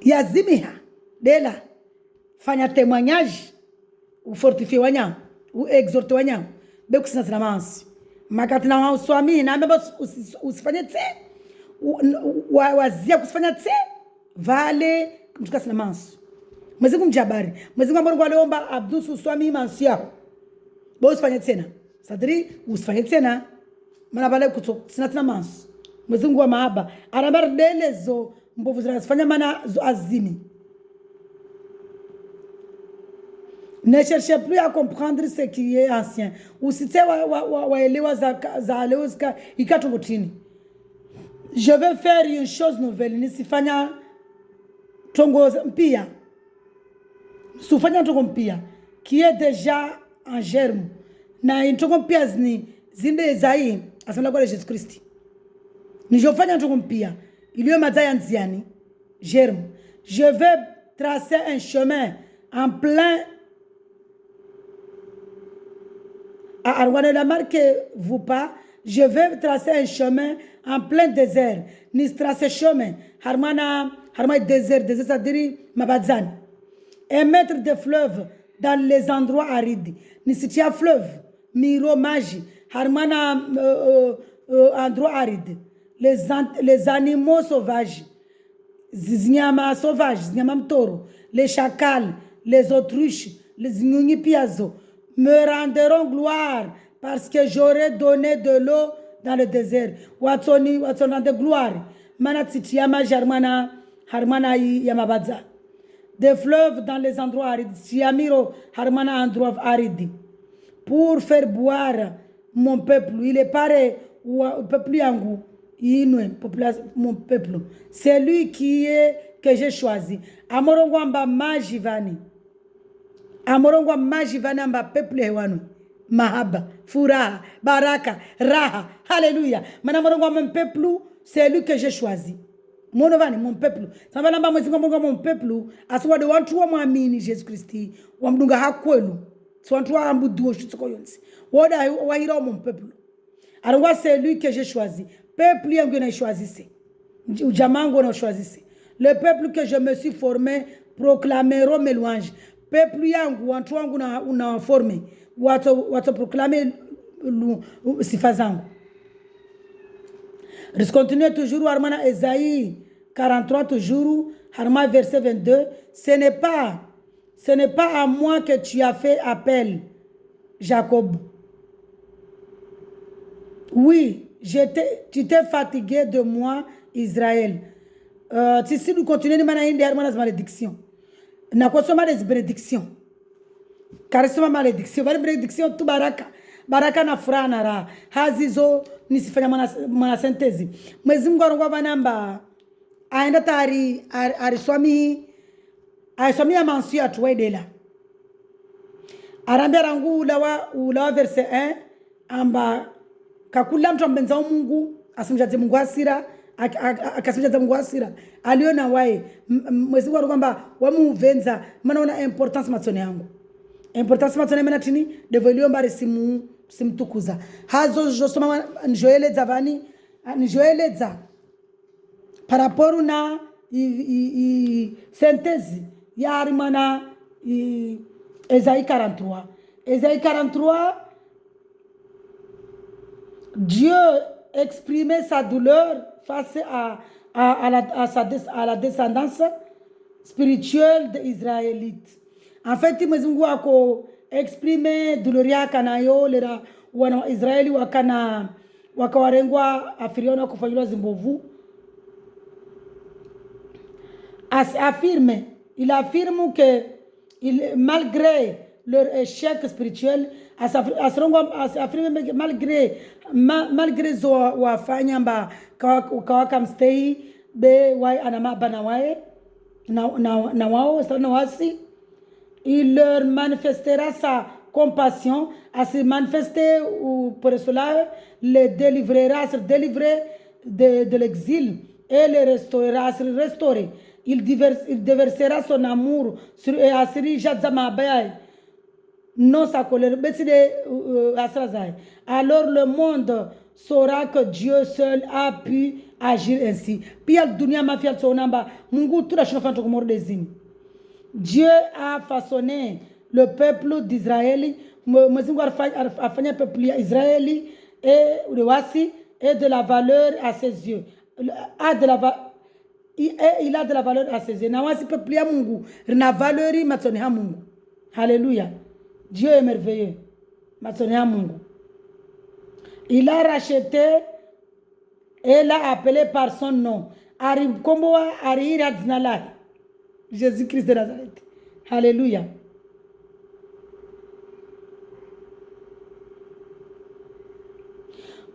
Yazimiha. Dela. Fanya témoignage. Ufortifie wanyao. Uexhorte wanyao. Beku sina zina mansi. Makati na uswami. Na mbeba usifanya tse. Wazia kusifanya tse. Vale. Mtuka sina mansi. Mweziku mjabari. Mweziku mbonu kwa leomba abdusu uswami mansi yao. Bo usifanya tena. Sadri usifanya tena. Mana vale kuto sina tena mansi. Mweziku wa mahaba. Arabar dele zo. Mbovu zinazifanya mana zo azimi. Ne cherchez plus à comprendre ce qui est ancien. Usite waelewa za leo zika ikatongotini. Je veux faire une chose nouvelle. Nisifanya tongo mpia. Sufanya tongo mpia. Qui est déjà en germe. Na tongo mpia zinde zai. Asema kwa Jésus Christ. Nijofanya tongo mpia. Il y a mazaya nziani. Germe. Je vais tracer un chemin en plein. Marquez-vous pas. Je vais tracer un chemin en plein désert. Ni tracer chemin. Harmana désert. Désert, ça dit mabadzan. Et mettre des fleuves dans les endroits arides. Ni si tu as fleuve. Miro magi. Harmana endroit aride. Les animaux sauvages, zinyama sauvages, zinyama mtoro, les chacals, les autruches, les nyungi piazo, me rendront gloire parce que j'aurai donné de l'eau dans le désert. Watsoni de gloire. Mana titiama harmana yamabadza. Des fleuves dans les endroits arides. Siamiro harmana endroit aride. Pour faire boire mon peuple. Il est pareil au peuple yangu. Mon peuple. C'est lui que j'ai choisi. Amorongwa mba majivani. Amorongwa majivani mba peuple hewanu. mahaba, furaha, baraka, raha. Alléluia. Maintenant, mon peuple, c'est lui que j'ai choisi. Mon peuple. Ça va namba mwezi mon peuple. Aswa de wantu wa muamini Jésus Christi. Wa mdunga hakwelu. So wantu wa ambudu oshutsuko yonsi. Woda wa hira mon peuple. Alors c'est lui que j'ai choisi. Peuple yangu na choisissé. Ujamangu na choisissé. Le peuple que je me suis formé proclameront mes louanges. Peuple yangu wantu wangu na formé. Wato proclamer sifa zangu. Je continue toujours Armana Esaïe 43 toujours Harma verset 22. Ce n'est pas à moi que tu as fait appel, Jacob. Oui, tu t'es fatigué de moi, Israël. Si nous continuons à dire des malédictions, nous avons des bénédictions. Car c'est ma malédiction. Malédiction, tout baraka. Baraka na furaha na raha. Hazizo nisifanya mwana sentezi. Mwezi Mungu arongwa vanamba. Aenda tari ariswami ya mansu ya tuwedela. Arambia rangu ulawa verse 1 amba kakula mtu ambenza Mungu asimjaze Mungu hasira akasimjaza Mungu hasira aliona wae mwezi Mungu arongwa wamuvenza maana una importance matsone yangu. Importance matsone mena tini develio mbare simtukuza. Hazo josoma njoeleza vani njoeleza par rapport na synthèse ya Arimana Esaïe 43. Esaïe 43, Dieu exprimait sa douleur face à la descendance spirituelle des Israélites. En fait, Mungu ako exprimer douleur ya kanayo lera wana Israeli wakawarengwa afiriona kufanywa zimbovu. Il affirme que malgré leur échec spirituel, malgré zo wafanya mba kawaka mstei be wai anamaba na wae na wao sana wasi, il leur manifestera sa compassion, à se manifester pour cela les délivrera, se délivrer de l'exil et les restaurera, se restaurer. Il déversera son amour sur Asiri Jadzamabayai, non sa colère. Alors le monde saura que Dieu seul a pu agir ainsi. Dieu a façonné le peuple d'Israël, et de la valeur à ses yeux. Il a de la valeur à ses yeux. Nawasi peuple ya Mungu rina valeri matsoni ha Mungu. Alléluia. Dieu est merveilleux. Matsoni ha Mungu. Il a racheté et l'a appelé par son nom. Ari komboa ari radznala. Jésus-Christ de Nazareth. Alléluia.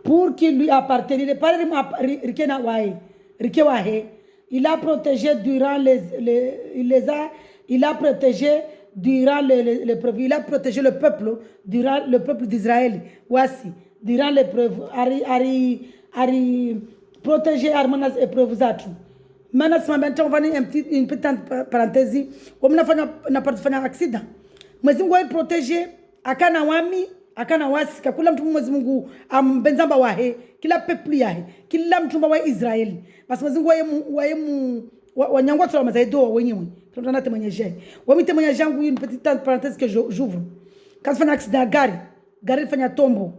Pour qu'il lui appartienne, il a protégé durant il a protégé durant l'épreuve. Il a protégé le peuple durant le peuple d'Israël. Voici, durant l'épreuve, protégé armanas épreuve zatu. Maintenant, on va une petite parenthèse. Comme on a fait un accident. Mais si on protéger, akana wami, akana wasi, kakula mtu mwezi Mungu ambenzamba wahe, kila peuple yahe, kila mtu wa Israeli. Parce que mwezi wanyangwa tu mazaido wenyewe. Tunataka temanyaje. Wami temanyaje yangu une petite parenthèse que j'ouvre. Quand on fait un accident gari fanya tombo.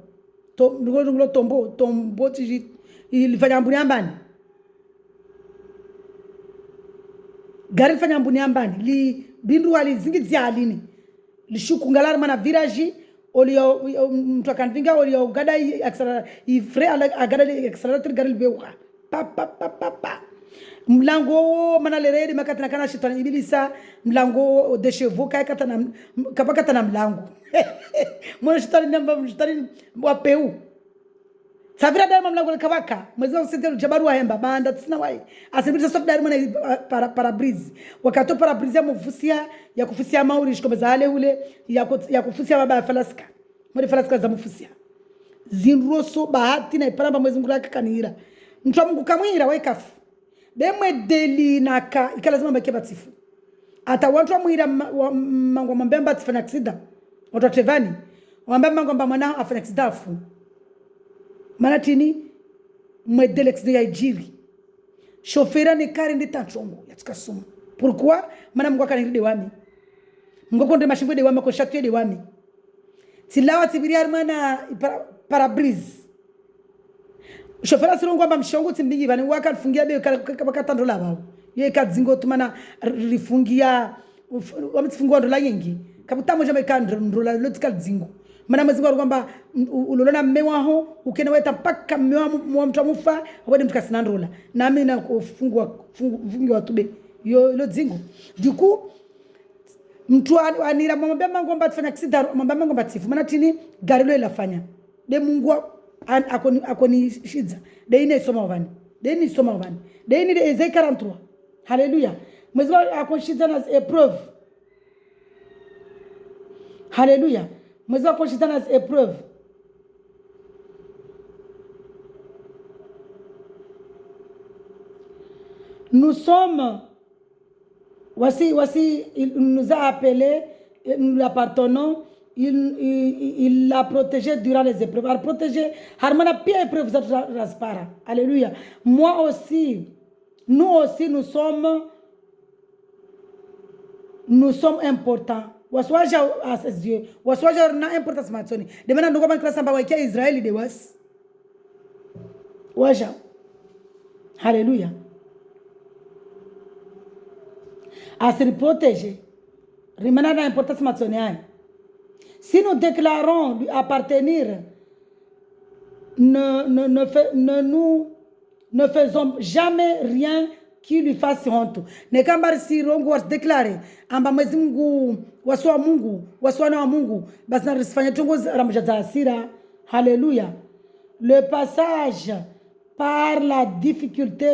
Tombo tiji il fanya mbuni ambani. Gari fanya mbuni ambani li bindu wali zingizia alini. Lishuku ngalar mana virage olio mtu akanvinga olio gada ifre agada accelerator gari libewa pa mlango mana leredi makata kana shetani ibilisa mlango de chevaux kaka na kapaka na mlango mwana shetani namba shetani wa peu savira dama mlango kabaka mwezi wa sentelo jabaru hemba banda tsina wai asibiri soft dari mana para brise wakato para brise ya mufusia ya kufusia mauri shikomeza hale ule ya kufusia baba falaska mwede fala sika za mufusia zinroso bahati na iparamba mwezi Mungu lake kanira mtu wa Mungu kamwira waikafu demwe deli naka ikalazima mbeke batifu ata watu wa mwira mangu mbemba tifanya aksida watu wa Trevani wambemba mangu mba mwana afanya aksida afu mana tini mwedele aksida ya ijiri shofera ni kari ndi tachongo ya tika sumu pourquoi mana Mungu akaniri de wami Mungu konde mashimbo de wami konshatue de wami silawa tibiriari mana parabrise shofera sirongo amba mshongo timbigi bani wakafungia be bakatandula bawo ye kadzingo tumana rifungia wamtifungwa ndola yengi kabutamo jama ikandrola lotika dzingo mana mazingo kwamba ulolona mmewaho ukena weta mpaka mmewa wa mtu amufa wade mtukasina ndola nami na kufungwa fungiwa tube yo lo dzingo duku mtu anira mwambia mangu amba tufanya kisida mwambia mangu amba tifu mana tini gari lo ilafanya de Mungu akoni shidza de ine soma wani de ine de Ezekiel 43 haleluya mwezi akoni shidza na épreuve haleluya mwezi akoni shidza na épreuve nous sommes voici il nous a appelés nous l'appartenons. Il l'a protégé durant les épreuves. Il a protégé. Harmana pia épreuve za raspara. Alléluia. Moi aussi, nous sommes importants. Waswaja à ses yeux. Waswaja na importance matoni. De maintenant nous comment classe ba wakia Israël de was. Waja. Alléluia. À se protéger. Rimana na importance matoni. Si nous déclarons lui appartenir, ne faisons jamais rien qui lui fasse honte. Ne kambari si rongo was déclarer amba mwezi Mungu waswa Mungu waswana wa Mungu basi na risifanya tungo ramja za asira. Haleluya. Le passage par la difficulté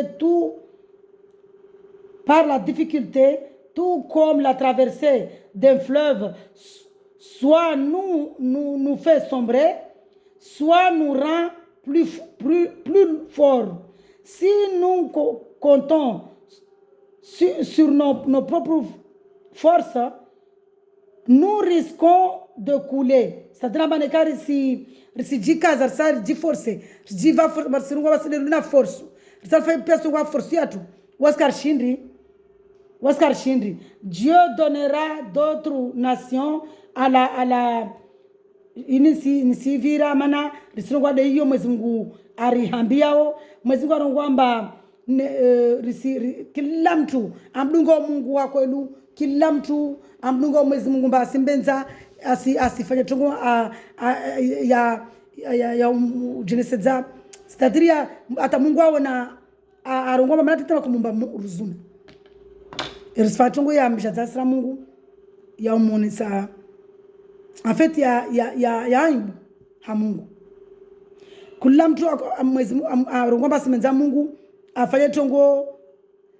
tout comme la traversée d'un fleuve soit nous fait sombrer, soit nous rend plus forts. Si nous comptons sur nos propres forces, nous risquons de couler. C'est-à-dire que si jikaza sari jiforce, jiva force, luna force. Ça fait personne va forcer à tout. Waskar Shindri. Dieu donnera d'autres nations à la inisivira mana risirongwa de hiyo mwezi Mungu arihambiao mwezi Mungu arongwamba kila mtu amdungo Mungu wako elu kila mtu amdungo mwezi Mungu mba simbenza asifanye tungo ya jeneseza c'est-à-dire ata Mungu wao na arongwamba mana tena kumumba ruzuma risfa tungo ya mjazasra Mungu ya umonisa en fait ya aibu ha Mungu kula mtu mwezi arongomba simenza Mungu afanye tongo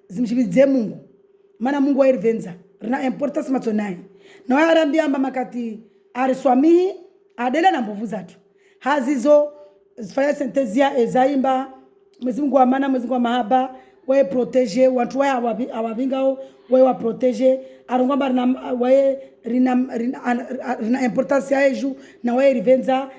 zimshibize Mungu maana Mungu airivenza rina importance matonai na warambia amba makati ariswami adela na mbovu zatu hazizo zifanya sentezia ezaimba mwezi Mungu amana mwezi Mungu wa mahaba wae protege watu wae awabingao wae wa protege arongomba wae rina importance ya eju na wae rivenza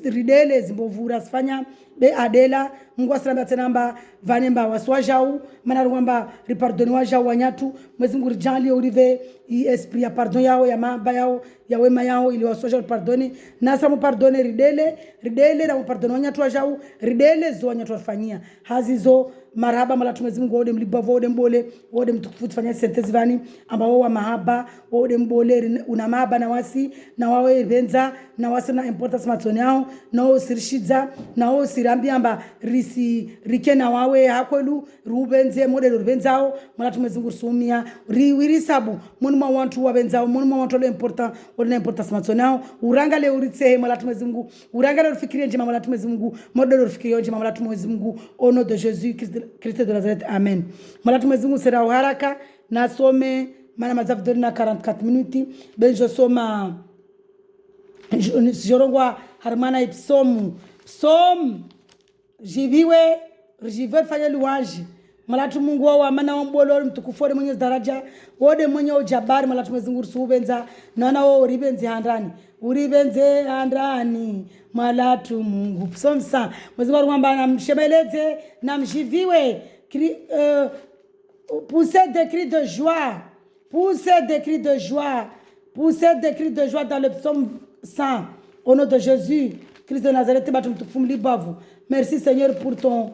ridele zimbovura sifanya be adela Mungu asalamba tenamba vanemba waswajau mana arongomba ripardoni wajau wanyatu mwezi Mungu rijali urive i esprit ya pardon yao ya maba yao ya wema yao ili waswajau pardoni nasa mu pardone ridele na mu pardoni wanyatu wajau ridele zo wanyatu wafanyia hazizo marhaba mala tumwezi Mungu wode mlibavo wode mbole wode mtukufu tufanya sentezi vani ambao wa mahaba wode mbole una mahaba na wasi na wawe benza na wasi na importance matoni yao na wao sirishiza na wao sirambia amba rike na wawe hakwelu rubenze mode rubenzao mala tumwezi Mungu sumia riwirisabu mwa wantu wa benzao mwa wantu le important wode importance matoni yao urangale uritse mala tumwezi Mungu urangale ufikirie njema mala tumwezi Mungu mode ufikirie njema mala tumwezi Mungu au nom de Jésus Christ de Nazareth, amen. Malatu mwezingu sera uharaka na some mana mazavidori na 44 minuti. Ben jo soma jorongwa harmana psomu jiviwe fanya louange malatu Mungu wao amana wambolo mtukufu ode mwenye daraja ode mwenye ujabari malatu mezunguru subenza naona wao uribenze handani malatu Mungu psomu sa mwezingu kwamba namshemeleze namjiviwe poussez des cris de joie dans le psaume 100 au nom de Jésus Christ de Nazareth. Merci Seigneur pour ton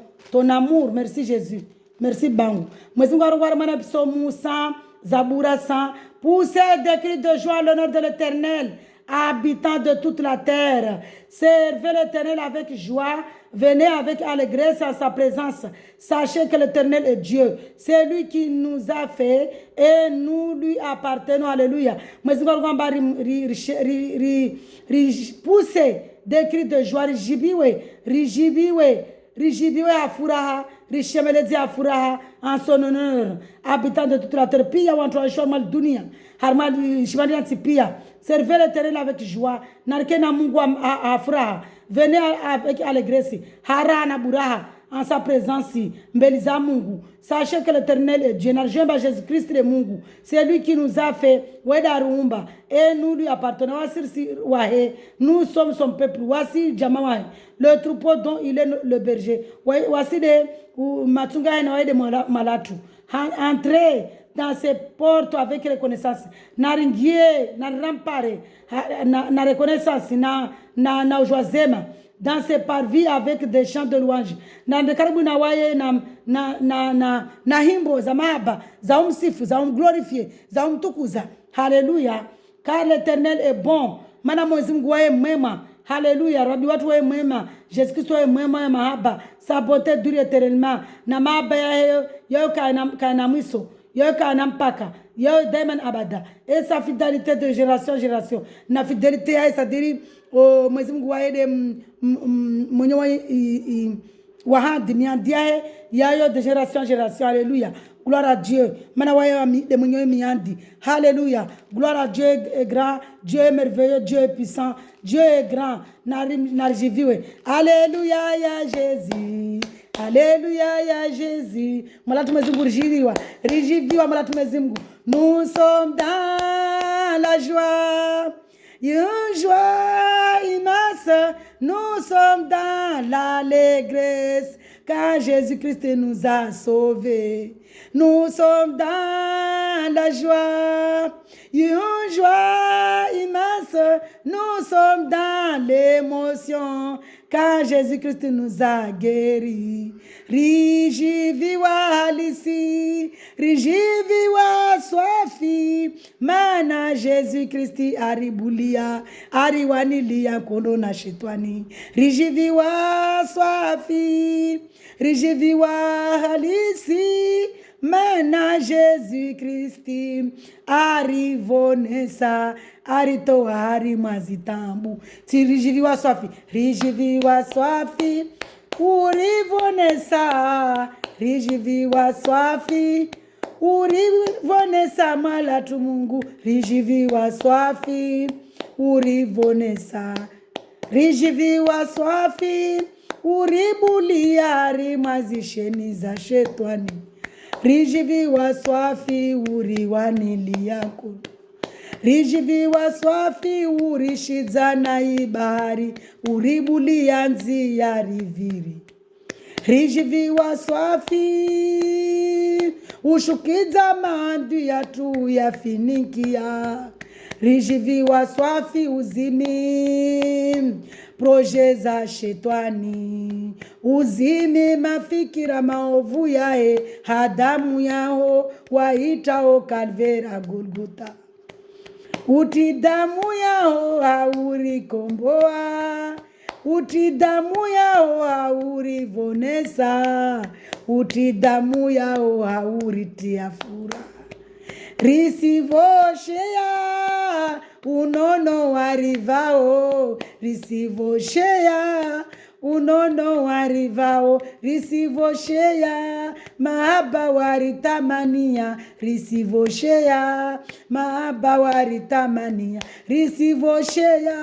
amour. Merci Jésus. Merci Bangu. Psaume 100, Zaboura 100. Poussez des cris de joie à l'honneur de l'Éternel, habitants de toute la terre. Servez l'Éternel avec joie. Venez avec allégresse à sa présence. Sachez que l'Éternel est Dieu. C'est lui qui nous a fait et nous lui appartenons. Alléluia. Poussez des cris de joie. Rijibiwe afuraha. Rishemelezi afuraha en son honneur. Habitants de toute la terre. Pia wantoa mal dunia. Harmal shimania pia. Servez l'Éternel avec joie. Narkena Mungu afuraha. Venez avec allégresse. Harana buraha en sa présence. Mbeliza Mungu. Sachez que l'Éternel est Dieu. Narjemba Jésus-Christ est Mungu. C'est lui qui nous a fait. Weda rumba. Et nous lui appartenons. Nous sommes son peuple. Voici Jamawahe. Le troupeau dont il est le berger. Voici des Matunga et de Malatu. Entrez dans ses portes avec reconnaissance. Naringie, na rempare, na reconnaissance, na joazema. Dans ses parvis avec des chants de louange. Na karibu na waye na himbo za mahaba, za umsifu, za glorifier, za umtukuza. Alléluia. Car l'Éternel est bon. Mana Mwenyezi Mungu wae mwema. Alléluia. Rabbi watu wae mwema. Jésus Christ wae mwema ya mahaba. Sa bonté dure éternellement. Na mahaba ya kaina mwiso. Yo kanampaka yo daima abada et sa fidélité de génération en génération na fidélité ya c'est-à-dire Mwenyezi Mungu waede mwenye wa hadi miandia yayo de génération en génération. Alléluia. Gloire à Dieu. Mana waye de mwenye miandi. Alléluia. Gloire à Dieu est grand, Dieu est merveilleux, Dieu est puissant, Dieu est grand. Narijiviwe. Alléluia ya Jésus. Alléluia ya Jésus. Malatu mezungu rijiviwa malatu mezungu. Nous sommes dans la joie. Une joie immense. Nous sommes dans l'allégresse. Quand Jésus-Christ nous a sauvés. Nous sommes dans la joie. Une joie immense. Nous sommes dans l'émotion. Quand Jésus-Christ nous a guéris. Rijiviwa halisi. Rijiviwa swafi. Mana Jésus-Christ aribulia. Ariwanilia kondo na shetwani. Rijiviwa swafi. Rijiviwa halisi. Mana Jésus-Christ arivonesa aritoa hari mazitambu ti rijiviwa swafi urivonesa rijiviwa swafi urivonesa malatu Mungu rijiviwa swafi urivonesa rijiviwa swafi uribulia rimazisheni za shetwani rijiviwa swafi uriwaniliako rijiviwa swafi urishizana ibahari uribulia nzi ya riviri rijiviwa swafi ushukiza mandu yatu ya finikia rijiviwa swafi uzimi proje za shetani uzime mafikira maovu yae hadamu yao waitao Kalvera Golgotha uti damu yao haurikomboa uti damu yao haurivonesa uti damu yao hauritia fura risivoshea unono warivao risivoshea unono warivao risivoshea mahaba waritamania risivoshea mahaba waritamania risivoshea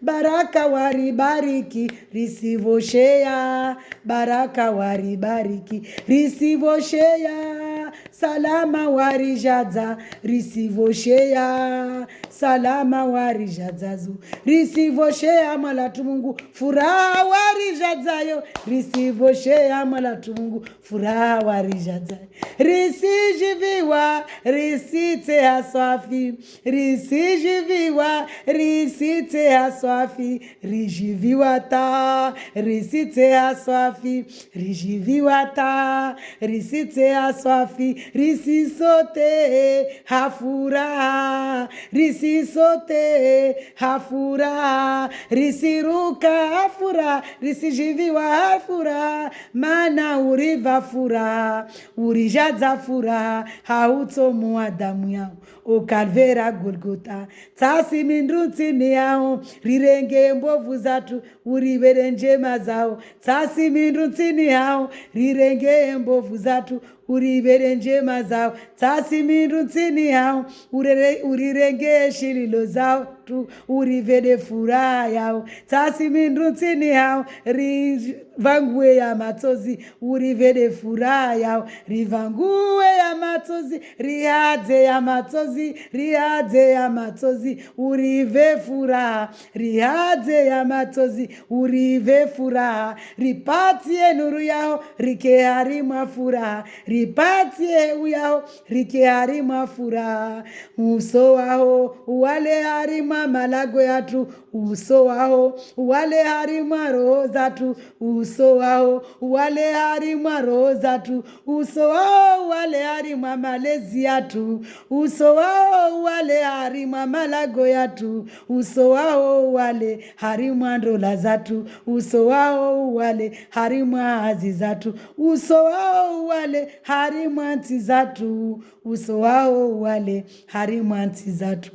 baraka waribariki risivoshea baraka waribariki risivoshea salama warijadza risivoshea salama warijadzazo risivoshea malatu Mungu furaha warijadzayo risivoshea malatu Mungu furaha warijadzayo risijiviwa risite haswafi risijiviwa risite haswafi rijiviwa ta risite haswafi rijiviwa ta risite haswafi risisote hafuraha risisote hafuraha risiruka hafuraha risijiviwa hafuraha mana uriva furaha urijadza furaha hautomua damu yao o Kalvera Golgota tasi mindrutsini yao rirenge mbovu zatu urivere njema zao tasi mindrutsini yao rirenge mbovu zatu urivere njema zao tasi mindrutsini yao urirenge shililo zao tu urivere furaha yao tasi mindrutsini yao rivangue ya matozi urivere furaha yao rivangue ya matozi riadze ya matozi riadze ya matozi urive furaha riadze ya matozi urive furaha ripatie nuru yao rikeharimwa furaha ripatie uyao rikeharimwa furaha uso wao wale harimwa malago yatu uso wao wale harimwa roho zatu uso wao wale harimwa roho zatu uso wao wale harimwa malezi yatu uso wao wale harimwa malago yatu uso wao wale harimwa ndola zatu uso wao wale harimwa hazi zatu uso wao wale harimwa nti zatu uso wao wale harimwa nti zatu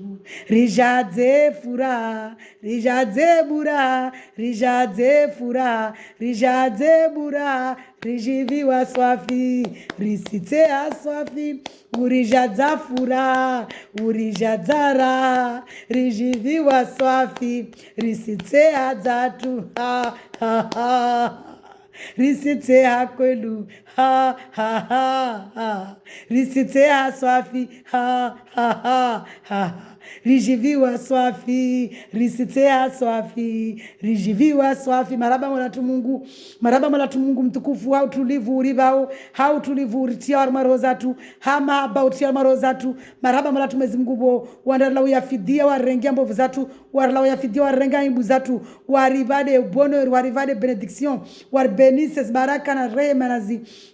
rijadze furaha rijadze bura rijadze furaha rijadze bura rijiviwa swafi risite aswafi urijadza furaha urijadzara rijiviwa swafi risite adzatu ha ha ha risite hakwelu ha ha ha ha risite aswafi ha ha ha ha rijiviwa swafi risite aswafi rijiviwa swafi maraba malatu Mungu mtukufu hau tulivu urivao hau tulivu uritia warmaro zatu hama haba utia warmaro zatu maraba malatu Mwenyezi Mungu bo wandarala uyafidia warengia mbovu zatu warala uyafidia warenga imbu zatu warivade bonheur warivade benediction warbenises baraka na rehema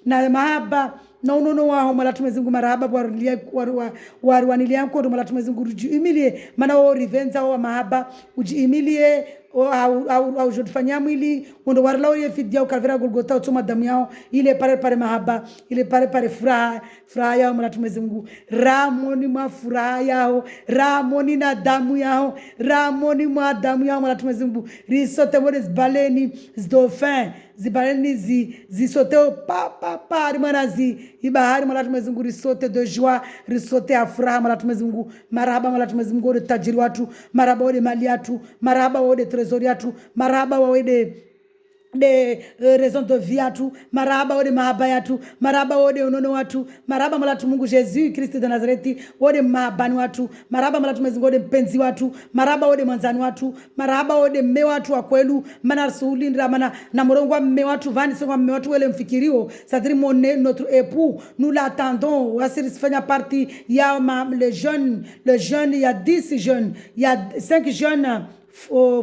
na mahaba na unono wao malatu Mwenyezi Mungu marahaba warwanilia mkodo malatu Mwenyezi Mungu ujiimilie maana wao rivenza wa mahaba ujiimilie au jodufanya mwili ndo warlao yefidia Kalvera Golgota utoma damu yao ile pare mahaba ile pare furaha yao malatu Mwenyezi Mungu ramoni mwa furaha yao ramoni na damu yao ramoni mwa damu yao malatu Mwenyezi Mungu risote modes baleni dauphin zibaleni zisote pa rimanazi ibahari malatu Mwenyezi Mungu risote de joie risote afuraha malatu Mwenyezi Mungu marahaba malatu Mwenyezi Mungu tajiri watu marahaba wode mali yatu marahaba wode trésor yatu marahaba wode de raison de vie yatu maraba wode mahaba yatu maraba wode unono watu maraba malatu Mungu Jésus Christ de Nazareti wode mahabani watu maraba malatu Mwenyezi Mungu wode mpenzi watu maraba wode mwanzani watu maraba wode mme watu wa kwelu mana rasulindra mana na morongo mme watu vani songa mme watu wele mfikirio c'est-à-dire notre époux nous l'attendons wasiri fanya partie ya le jeune il y a 10 jeunes il y a 5 jeunes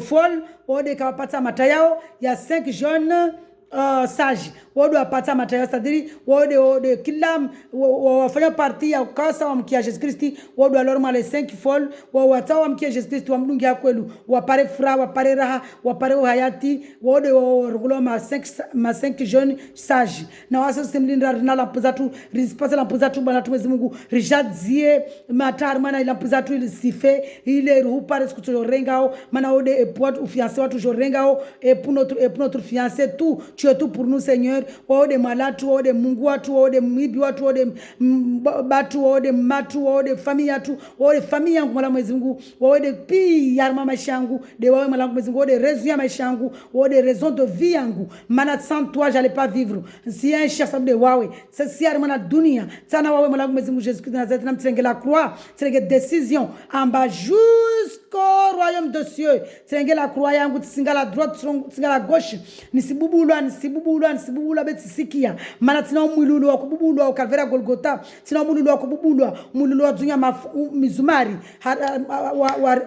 folles ode kawapata matayao ya 5 jeunes sages wode wapata matayari sadiri wode kila wafanya parti ya kasa wa mkia Yesu Kristi wode walorma les 5 fol watawa mkia Yesu Kristi wamdungi ya kwelu wapare fura wapare raha wapare hayati wode warugulo ma 5 jeunes sages na wasa semlinda na lampuzatu rispasa lampuzatu bana tumwezi Mungu rijadzie matar mana lampuzatu ili sife ile ruhu pare skutolorengao mana wode epoat ufiancé watu jorengao et pour notre fiancé tout tu es tout pour nous Seigneur wode malatu wode Mungu watu wode mibi watu wode batu wode matu wode famille watu wode famille yangu mala mwezi Mungu wode pi yarma maisha yangu de wawe mala mwezi Mungu wode raison ya maisha yangu wode raison de vie yangu mana sans toi j'allais pas vivre si un chassable de wawe si yarma na dunia sana wawe mala mwezi Mungu Jésus Christ Nazareth na mtsenge la croix tsenge décision en bas jusqu'au royaume de cieux tsenge la croix yangu tsinga la droite tsinga la gauche nisibubulwa beti sikia mana tina umwilulu wa kububulwa ukavera Golgotha tina umwilulu wa kububulwa umwilulu wa dunya mizumari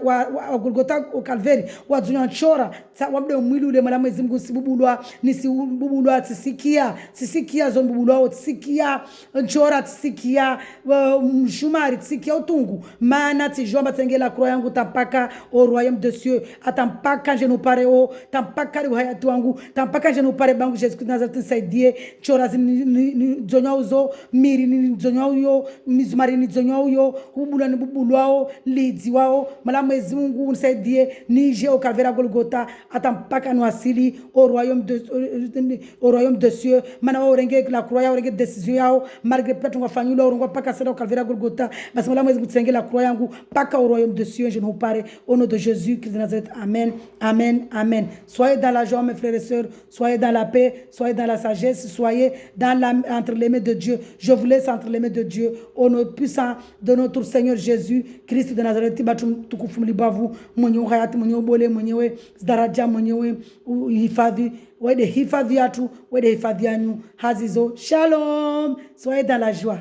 wa Golgotha ukalveri wa dunya nchora wabde umwilulu mala mwezi Mungu sibubulwa nisibubulwa tisikia zombubulwa tisikia nchora tisikia mshumari tisikia utungu mana tijomba tenge la croix yangu tampaka au royaume de cieux atampaka je nous pare o tampaka hayatu wangu tampaka je nous pare bangu Jésus Christ Nazareth nisaidie chora ni zonyo miri ni zonyo yo mizumari ni zonyo yo ubula ni bubulwao lidzi wao mala mwezi Mungu nisaidie nije au Calvaire Golgotha atampaka nwasili au royaume de cieux mana orenge la croix orenge décision yao malgré peut-être ngafanyula orongo paka sera au Calvaire Golgotha basi mala mwezi kutsenge la croix yangu paka au royaume de cieux je nous pare au nom de Jésus Christ de Nazareth. Amen, amen, amen. Soyez dans la joie, mes frères et sœurs. Soyez dans la paix. Soyez dans la sagesse. Soyez entre les mains de Dieu. Je vous laisse entre les mains de Dieu. Au nom puissant de notre Seigneur Jésus Christ de Nazareth. Tukufu mlibavu. Mwenyewe hayati, mwenyewe bole, mwenyewe daraja, mwenyewe hifadhi. Wede hifadhi yatu, wede hifadhi yanyu. Hazizo. Shalom. Soyez dans la joie.